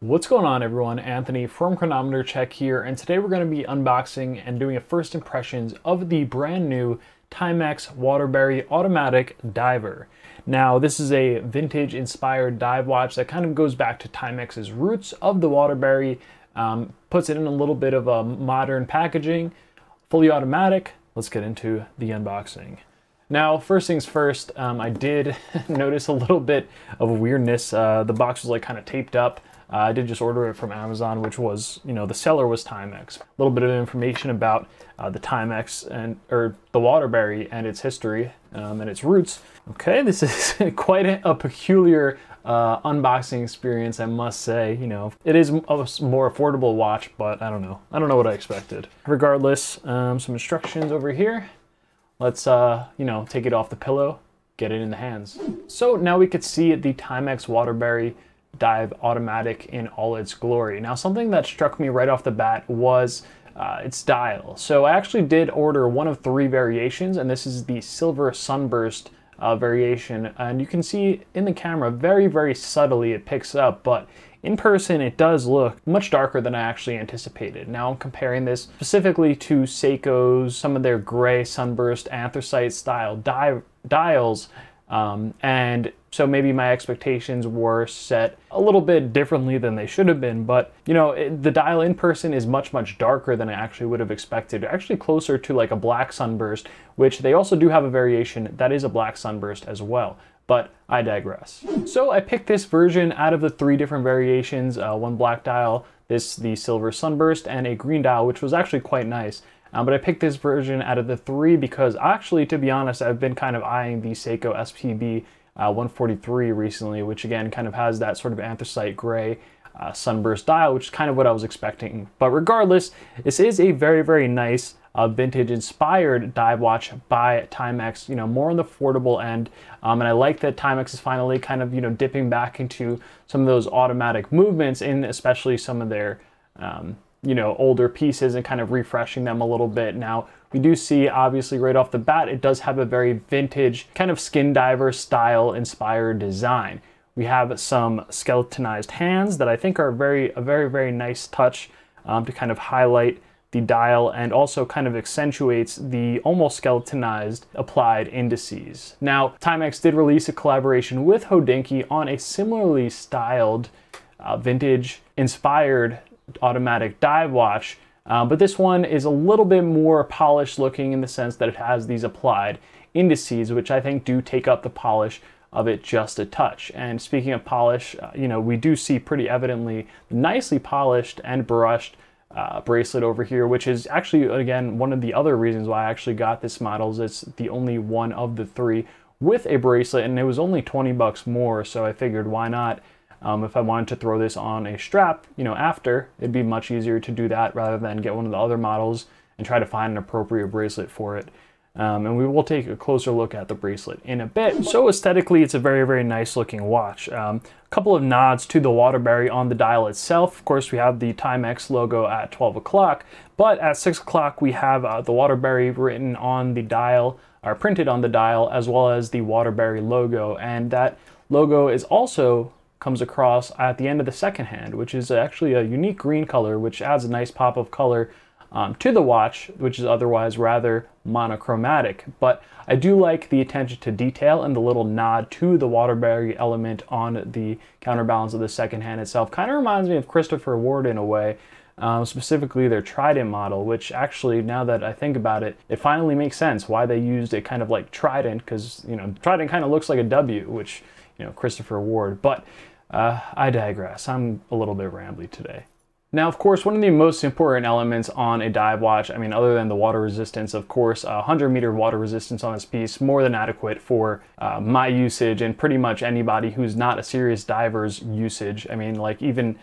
What's going on, everyone? Anthony from Chronometer Check here, and today we're going to be unboxing and doing a first impressions of the brand new Timex Waterbury automatic diver. Now, this is a vintage inspired dive watch that kind of goes back to Timex's roots of the Waterbury, puts it in a little bit of a modern packaging, fully automatic. Let's get into the unboxing. Now, first things first, I did notice a little bit of weirdness. The box was like kind of taped up. I did just order it from Amazon, which was, the seller was Timex. A little bit of information about the Timex or the Waterbury and its history and its roots. Okay, this is quite a peculiar unboxing experience, I must say. It is a more affordable watch, but I don't know what I expected. Regardless, some instructions over here. Let's, take it off the pillow, get it in the hands. So now we could see the Timex Waterbury Dive Automatic in all its glory. Now, something that struck me right off the bat was its dial. So I actually did order one of three variations, and this is the silver sunburst variation. And you can see in the camera very, very subtly it picks up, but in person it does look much darker than I actually anticipated. Now I'm comparing this specifically to Seiko's, some of their gray sunburst anthracite style dials. And so maybe my expectations were set a little bit differently than they should have been, but the dial in person is much, much darker than I actually would have expected. Actually closer to like a black sunburst, which they also do have a variation that is a black sunburst as well, but I digress. So I picked this version out of the three different variations, one black dial, the silver sunburst, and a green dial, which was actually quite nice. But I picked this version out of the three because actually, to be honest, I've been kind of eyeing the Seiko SPB 143 recently, which again kind of has that sort of anthracite gray sunburst dial, which is kind of what I was expecting. But regardless, this is a very, very nice vintage inspired dive watch by Timex, more on the affordable end. And I like that Timex is finally kind of, dipping back into some of those automatic movements in especially some of their older pieces and kind of refreshing them a little bit. Now, we do see, obviously, right off the bat, it does have a very vintage kind of skin diver style inspired design. We have some skeletonized hands that I think are a very, very nice touch to kind of highlight the dial and also kind of accentuates the almost skeletonized applied indices. Now, Timex did release a collaboration with Hodinkee on a similarly styled vintage inspired automatic dive watch, but this one is a little bit more polished looking in the sense that it has these applied indices, which I think do take up the polish of it just a touch. And speaking of polish, we do see pretty evidently nicely polished and brushed bracelet over here, which is actually, again, one of the other reasons why I actually got this model. Is it's the only one of the three with a bracelet, and it was only 20 bucks more, so I figured why not. If I wanted to throw this on a strap, after, it'd be much easier to do that rather than get one of the other models and try to find an appropriate bracelet for it. And we will take a closer look at the bracelet in a bit. So aesthetically, it's a very, very nice looking watch. A couple of nods to the Waterbury on the dial itself. Of course, we have the Timex logo at 12 o'clock, but at 6 o'clock, we have the Waterbury written on the dial, or printed on the dial, as well as the Waterbury logo. And that logo is also comes across at the end of the second hand, which is actually a unique green color, which adds a nice pop of color to the watch, which is otherwise rather monochromatic. But I do like the attention to detail and the little nod to the Waterbury element on the counterbalance of the second hand itself. Kind of reminds me of Christopher Ward in a way, specifically their Trident model, which actually, now that I think about it, it finally makes sense why they used it kind of like Trident, because Trident kind of looks like a W, which Christopher Ward. But I digress. I'm a little bit rambly today. Now, of course, one of the most important elements on a dive watch, other than the water resistance, of course, 100-meter water resistance on this piece, more than adequate for my usage and pretty much anybody who's not a serious diver's usage. Like even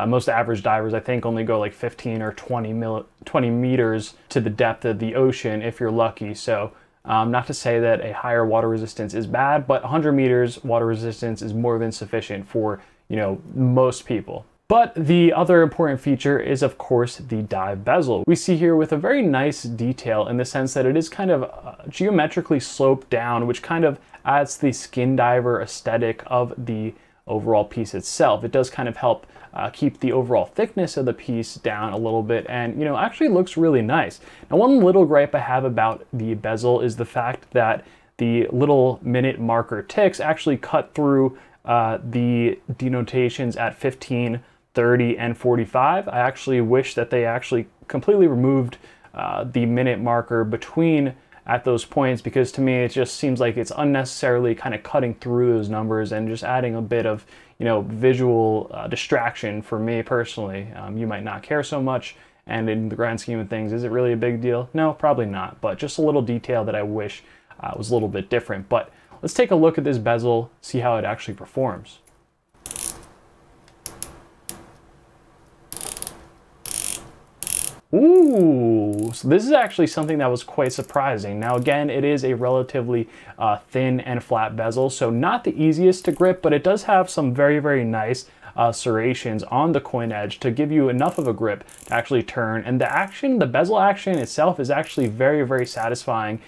most average divers, I think, only go like 15 or 20 meters to the depth of the ocean if you're lucky. So not to say that a higher water resistance is bad, but 100 meters water resistance is more than sufficient for, most people. But the other important feature is, of course, the dive bezel. We see here with a very nice detail in the sense that it is kind of geometrically sloped down, which kind of adds the skin diver aesthetic of the overall piece itself. It does kind of help keep the overall thickness of the piece down a little bit, and you know, actually looks really nice. Now, one little gripe I have about the bezel is the fact that the little minute marker ticks actually cut through the denotations at 15, 30, and 45. I actually wish that they actually completely removed the minute marker between at those points, because to me it just seems like it's unnecessarily kind of cutting through those numbers and just adding a bit of, you know, visual distraction for me personally. You might not care so much, and in the grand scheme of things, is it really a big deal? No, probably not, but just a little detail that I wish was a little bit different. But let's take a look at this bezel, see how it actually performs. Ooh, so this is actually something that was quite surprising. Now again, it is a relatively thin and flat bezel, so not the easiest to grip, but it does have some very, very nice serrations on the coin edge to give you enough of a grip to actually turn. And the bezel action itself is actually very, very satisfying.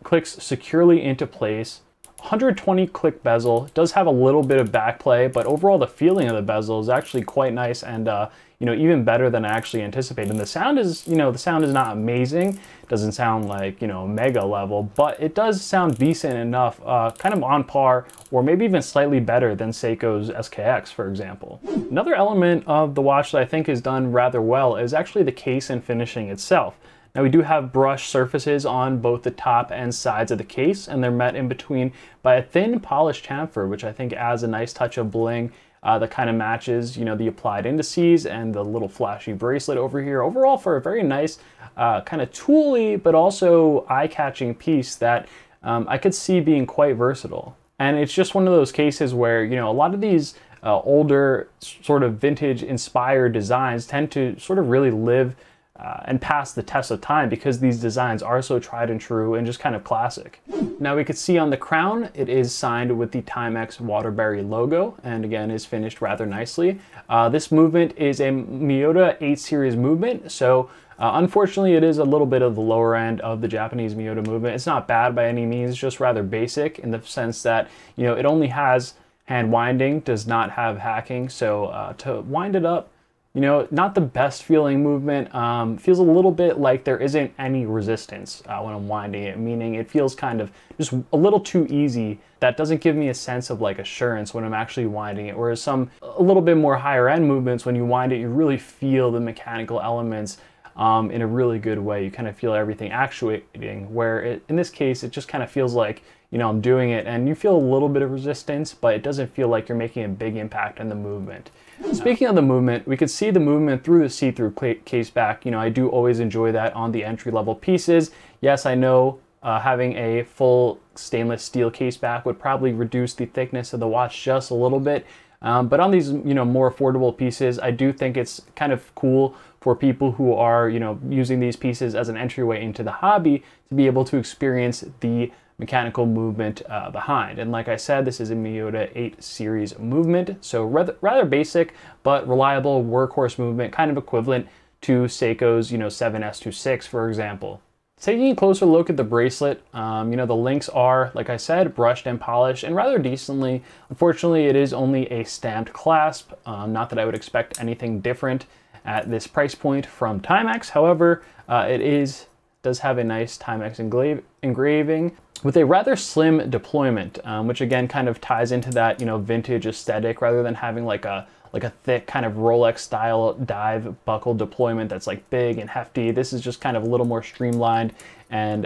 Clicks securely into place. 120 click bezel. It does have a little bit of back play, but overall the feeling of the bezel is actually quite nice, and you know, even better than I actually anticipated. And the sound is, you know, the sound is not amazing. It doesn't sound like, you know, mega level, but it does sound decent enough, kind of on par, or maybe even slightly better than Seiko's SKX, for example. Another element of the watch that I think is done rather well is actually the case and finishing itself. Now, we do have brushed surfaces on both the top and sides of the case, and they're met in between by a thin polished chamfer, which I think adds a nice touch of bling that kind of matches, you know, the applied indices and the little flashy bracelet over here. Overall, for a very nice, kind of tooly, but also eye-catching piece that I could see being quite versatile. And it's just one of those cases where, you know, a lot of these older sort of vintage-inspired designs tend to sort of really live and pass the test of time, because these designs are so tried and true and just kind of classic. Now we could see on the crown, it is signed with the Timex Waterbury logo, and again is finished rather nicely. This movement is a Miyota 8 series movement, so unfortunately it is a little bit of the lower end of the Japanese Miyota movement. It's not bad by any means, just rather basic in the sense that, you know, it only has hand winding, does not have hacking, so to wind it up, you know, not the best feeling movement. Feels a little bit like there isn't any resistance when I'm winding it, meaning it feels kind of just a little too easy. That doesn't give me a sense of like assurance when I'm actually winding it, whereas some a little bit more higher end movements, when you wind it, you really feel the mechanical elements in a really good way. You kind of feel everything actuating, where in this case, it just kind of feels like, you know, I'm doing it, and you feel a little bit of resistance, but it doesn't feel like you're making a big impact on the movement. Speaking of the movement, we could see the movement through the see-through case back. You know, I do always enjoy that on the entry-level pieces. Yes, I know having a full stainless steel case back would probably reduce the thickness of the watch just a little bit. But on these, you know, more affordable pieces, I do think it's kind of cool for people who are, you know, using these pieces as an entryway into the hobby to be able to experience the mechanical movement behind. And like I said, this is a Miyota 8 series movement, so rather basic but reliable workhorse movement, kind of equivalent to Seiko's, you know, 7S26, for example. Taking a closer look at the bracelet, you know, the links are, like I said, brushed and polished and rather decently. Unfortunately, it is only a stamped clasp, not that I would expect anything different at this price point from Timex. However, it does have a nice Timex engraving with a rather slim deployment, which again kind of ties into that, you know, vintage aesthetic, rather than having like a thick kind of Rolex style dive buckle deployment that's like big and hefty. This is just kind of a little more streamlined and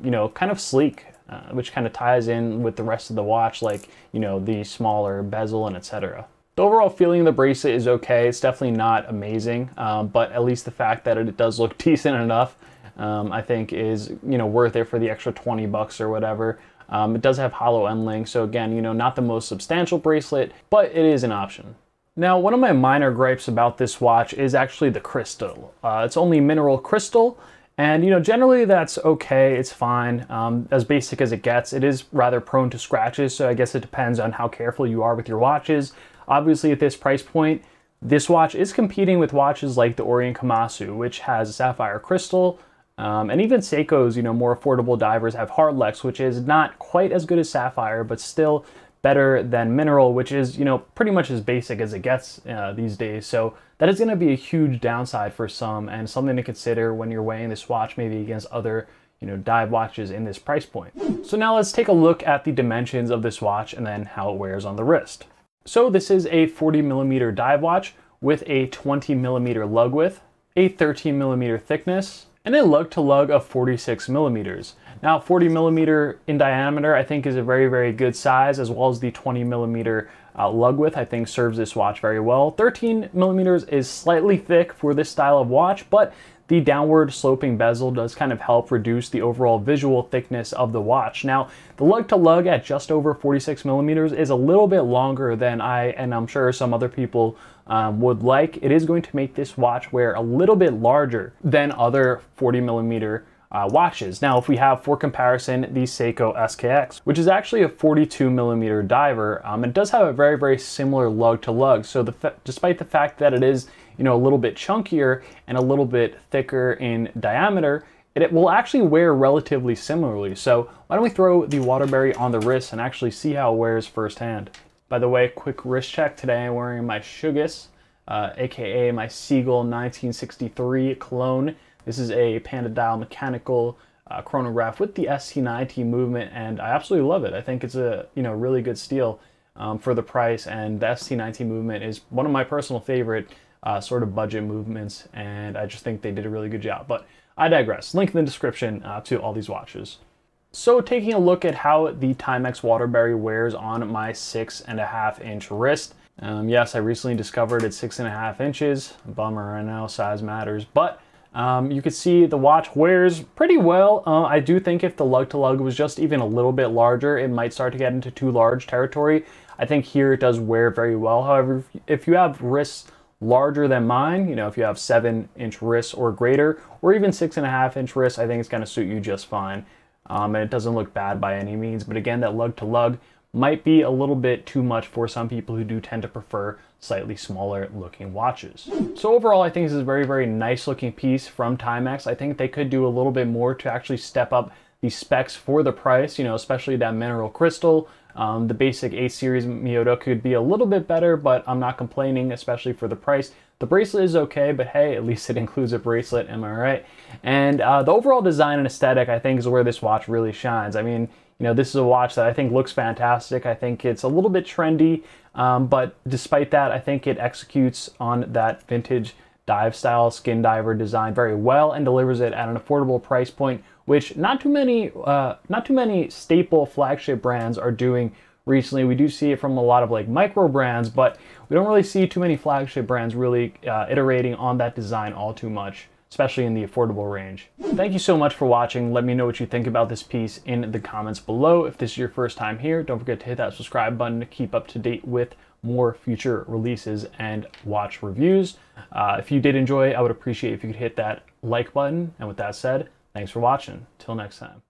you know, kind of sleek, which kind of ties in with the rest of the watch, like, you know, the smaller bezel and etc. The overall feeling of the bracelet is okay. It's definitely not amazing, but at least the fact that it does look decent enough, I think is, you know, worth it for the extra 20 bucks or whatever. It does have hollow end links, so again, you know, not the most substantial bracelet, but it is an option. Now, one of my minor gripes about this watch is actually the crystal. It's only mineral crystal, and you know, generally that's okay, it's fine, as basic as it gets. It is rather prone to scratches, so I guess it depends on how careful you are with your watches. Obviously, at this price point, this watch is competing with watches like the Orient Komatsu, which has sapphire crystal, and even Seiko's, you know, more affordable divers have hardlex, which is not quite as good as sapphire, but still better than mineral, which is, you know, pretty much as basic as it gets these days. So that is going to be a huge downside for some, and something to consider when you're weighing this watch maybe against other, you know, dive watches in this price point. So now let's take a look at the dimensions of this watch and then how it wears on the wrist. So this is a 40mm dive watch with a 20mm lug width, a 13mm thickness, and a lug to lug of 46mm. Now 40mm in diameter I think is a very, very good size, as well as the 20mm lug width I think serves this watch very well. 13mm is slightly thick for this style of watch, but the downward sloping bezel does kind of help reduce the overall visual thickness of the watch. Now, the lug to lug at just over 46mm is a little bit longer than and I'm sure some other people would like. It is going to make this watch wear a little bit larger than other 40mm watches. Now, if we have for comparison the Seiko SKX, which is actually a 42mm diver, it does have a very, very similar lug to lug. So despite the fact that it is, you know, a little bit chunkier and a little bit thicker in diameter, it will actually wear relatively similarly. So why don't we throw the Waterbury on the wrist and actually see how it wears firsthand. By the way, quick wrist check. Today I'm wearing my Sugess, aka my Seagull 1963 clone. This is a panda dial mechanical chronograph with the ST90 movement, and I absolutely love it. I think it's a, you know, really good steal for the price, and the ST90 movement is one of my personal favorite sort of budget movements, and I just think they did a really good job. But I digress. Link in the description to all these watches. So taking a look at how the Timex Waterbury wears on my 6.5-inch wrist. Yes, I recently discovered it's 6.5 inches. Bummer, I know, size matters, but you can see the watch wears pretty well. I do think if the lug to lug was just even a little bit larger, it might start to get into too large territory. I think here it does wear very well. However, if you have wrists larger than mine, you know, if you have 7-inch wrists or greater, or even 6.5-inch wrists, I think it's going to suit you just fine. And it doesn't look bad by any means. But again, that lug to lug might be a little bit too much for some people who do tend to prefer slightly smaller looking watches. So overall, I think this is a very, very nice looking piece from Timex. I think they could do a little bit more to actually step up the specs for the price, you know, especially that mineral crystal. The basic 8 series Miyota could be a little bit better, but I'm not complaining, especially for the price. The bracelet is okay, but hey, at least it includes a bracelet, am I right? And the overall design and aesthetic, I think, is where this watch really shines. I mean, you know, this is a watch that I think looks fantastic. I think it's a little bit trendy, but despite that, I think it executes on that vintage dive style skin diver design very well and delivers it at an affordable price point, which not too many staple flagship brands are doing recently. We do see it from a lot of like micro brands, but we don't really see too many flagship brands really iterating on that design all too much, especially in the affordable range. Thank you so much for watching. Let me know what you think about this piece in the comments below. If this is your first time here, don't forget to hit that subscribe button to keep up to date with more future releases and watch reviews. If you did enjoy, I would appreciate if you could hit that like button. And with that said, thanks for watching. Till next time.